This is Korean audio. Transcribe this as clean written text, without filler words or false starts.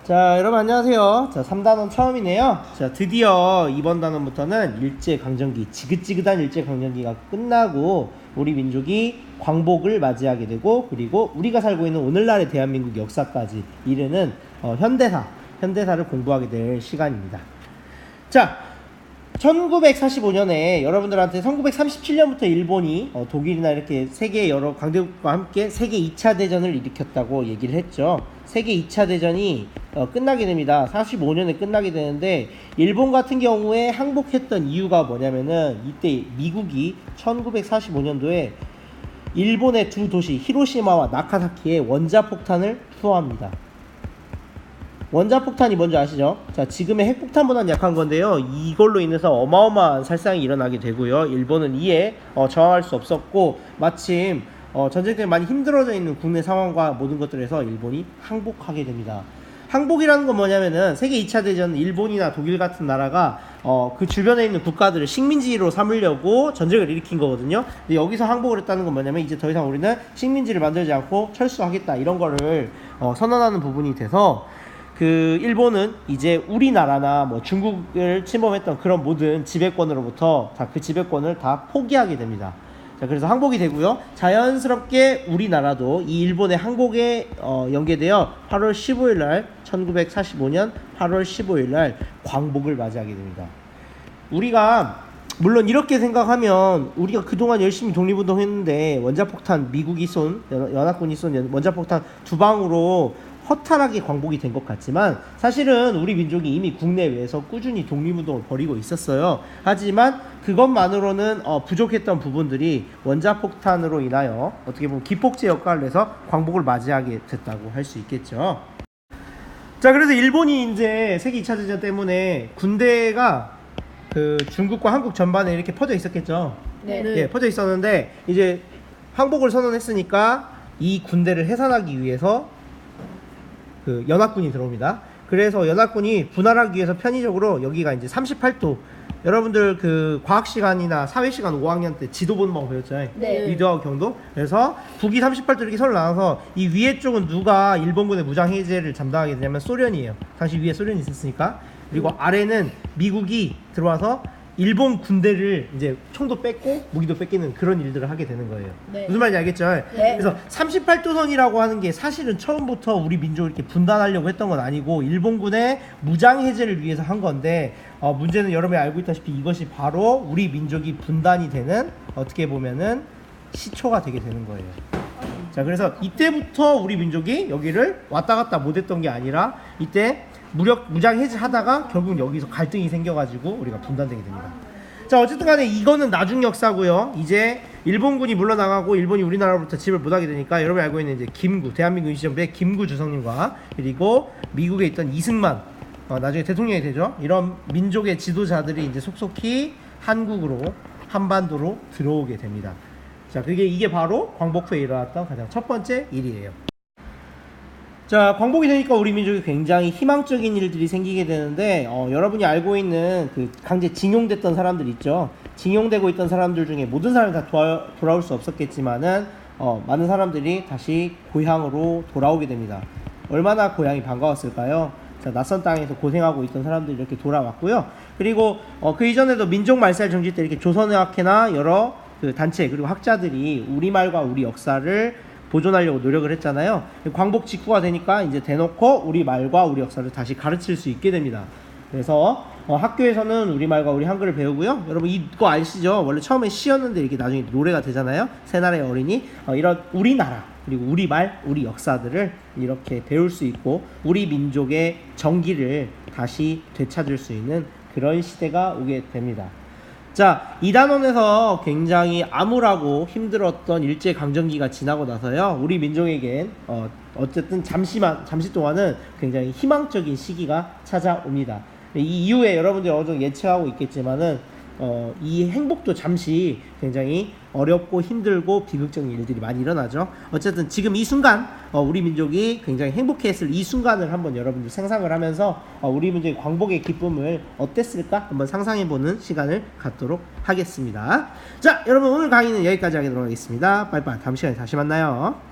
자, 여러분 안녕하세요. 자, 3단원 처음이네요. 자, 드디어 이번 단원부터는 일제강점기, 지긋지긋한 일제강점기가 끝나고 우리 민족이 광복을 맞이하게 되고, 그리고 우리가 살고 있는 오늘날의 대한민국 역사까지 이르는 현대사를 공부하게 될 시간입니다. 자, 1945년에 여러분들한테 1937년부터 일본이 독일이나 이렇게 세계 여러 강대국과 함께 세계 2차 대전을 일으켰다고 얘기를 했죠. 세계 2차 대전이 끝나게 됩니다. 45년에 끝나게 되는데, 일본 같은 경우에 항복했던 이유가 뭐냐면은, 이때 미국이 1945년도에 일본의 두 도시 히로시마와 나카사키에 원자폭탄을 투하합니다. 원자폭탄이 뭔지 아시죠? 자, 지금의 핵폭탄보다는 약한 건데요, 이걸로 인해서 어마어마한 살상이 일어나게 되고요, 일본은 이에 저항할 수 없었고, 마침 전쟁 때문에 많이 힘들어져 있는 국내 상황과 모든 것들에서 일본이 항복하게 됩니다. 항복이라는 건 뭐냐면은, 세계 2차 대전 일본이나 독일 같은 나라가 그 주변에 있는 국가들을 식민지로 삼으려고 전쟁을 일으킨 거거든요. 근데 여기서 항복을 했다는 건 뭐냐면, 이제 더 이상 우리는 식민지를 만들지 않고 철수하겠다, 이런 거를 선언하는 부분이 돼서, 그 일본은 이제 우리나라나 뭐 중국을 침범했던 그런 모든 지배권으로부터 다 그 지배권을 다 포기하게 됩니다. 자, 그래서 항복이 되고요, 자연스럽게 우리나라도 이 일본의 항복에 연계되어 8월 15일 날 1945년 8월 15일 날 광복을 맞이하게 됩니다. 우리가 물론 이렇게 생각하면, 우리가 그동안 열심히 독립운동했는데 원자폭탄, 미국이 쏜, 연합군이 쏜 원자폭탄 두 방으로 허탈하게 광복이 된 것 같지만, 사실은 우리 민족이 이미 국내외에서 꾸준히 독립운동을 벌이고 있었어요. 하지만 그것만으로는 부족했던 부분들이 원자폭탄으로 인하여 어떻게 보면 기폭제 역할을 해서 광복을 맞이하게 됐다고 할 수 있겠죠. 자, 그래서 일본이 이제 세계 2차 대전 때문에 군대가 그 중국과 한국 전반에 이렇게 퍼져 있었겠죠. 네. 예, 퍼져 있었는데, 이제 항복을 선언했으니까 이 군대를 해산하기 위해서 그 연합군이 들어옵니다. 그래서 연합군이 분할하기 위해서 편의적으로, 여기가 이제 38도, 여러분들 그 과학 시간이나 사회 시간 5학년 때 지도 보는 방법 배웠잖아요. 네. 위도하고 경도. 그래서 북이 38도 이렇게 서로 나눠서, 이 위에 쪽은 누가 일본군의 무장 해제를 담당하게 되냐면 소련이에요. 당시 위에 소련이 있었으니까. 그리고 아래는 미국이 들어와서 일본 군대를 이제 총도 뺏고 무기도 뺏기는 그런 일들을 하게 되는 거예요. 네. 무슨 말인지 알겠죠? 네. 그래서 38도선이라고 하는 게 사실은 처음부터 우리 민족을 이렇게 분단하려고 했던 건 아니고, 일본군의 무장 해제를 위해서 한 건데, 문제는 여러분이 알고 있다시피 이것이 바로 우리 민족이 분단이 되는, 어떻게 보면은 시초가 되게 되는 거예요. 자, 그래서 이때부터 우리 민족이 여기를 왔다 갔다 못했던 게 아니라, 이때 무장 해제하다가 결국 여기서 갈등이 생겨가지고 우리가 분단되게 됩니다. 자, 어쨌든 간에 이거는 나중 역사고요. 이제 일본군이 물러나가고 일본이 우리나라로부터 지배를 못하게 되니까, 여러분이 알고 있는 이제 김구, 대한민국 임시정부의 김구 주석님과, 그리고 미국에 있던 이승만, 나중에 대통령이 되죠. 이런 민족의 지도자들이 이제 속속히 한국으로, 한반도로 들어오게 됩니다. 자, 이게 바로 광복 후에 일어났던 가장 첫 번째 일이에요. 자, 광복이 되니까 우리 민족이 굉장히 희망적인 일들이 생기게 되는데, 여러분이 알고 있는 그 강제 징용됐던 사람들 있죠. 징용되고 있던 사람들 중에 모든 사람이 다 돌아올 수 없었겠지만은, 많은 사람들이 다시 고향으로 돌아오게 됩니다. 얼마나 고향이 반가웠을까요? 자, 낯선 땅에서 고생하고 있던 사람들이 이렇게 돌아왔고요. 그리고 그 이전에도 민족말살 정지 때 이렇게 조선의학회나 여러 그 단체, 그리고 학자들이 우리말과 우리 역사를 보존하려고 노력을 했잖아요. 광복 직후가 되니까 이제 대놓고 우리 말과 우리 역사를 다시 가르칠 수 있게 됩니다. 그래서 학교에서는 우리 말과 우리 한글을 배우고요. 여러분 이거 아시죠? 원래 처음에 시였는데 이렇게 나중에 노래가 되잖아요. 새나라의 어린이. 이런 우리나라, 그리고 우리 말, 우리 역사들을 이렇게 배울 수 있고, 우리 민족의 정기를 다시 되찾을 수 있는 그런 시대가 오게 됩니다. 자, 이 단원에서 굉장히 암울하고 힘들었던 일제강점기가 지나고 나서요, 우리 민족에겐 어쨌든 잠시 동안은 굉장히 희망적인 시기가 찾아옵니다. 이 이후에 여러분들이 어느 정도 예측하고 있겠지만은, 이 행복도 잠시 굉장히 어렵고 힘들고 비극적인 일들이 많이 일어나죠. 어쨌든 지금 이 순간, 우리 민족이 굉장히 행복했을 이 순간을 한번 여러분들 상상을 하면서, 우리 민족의 광복의 기쁨을 어땠을까 한번 상상해보는 시간을 갖도록 하겠습니다. 자, 여러분 오늘 강의는 여기까지 하도록 하겠습니다. 빠이빠이. 다음 시간에 다시 만나요.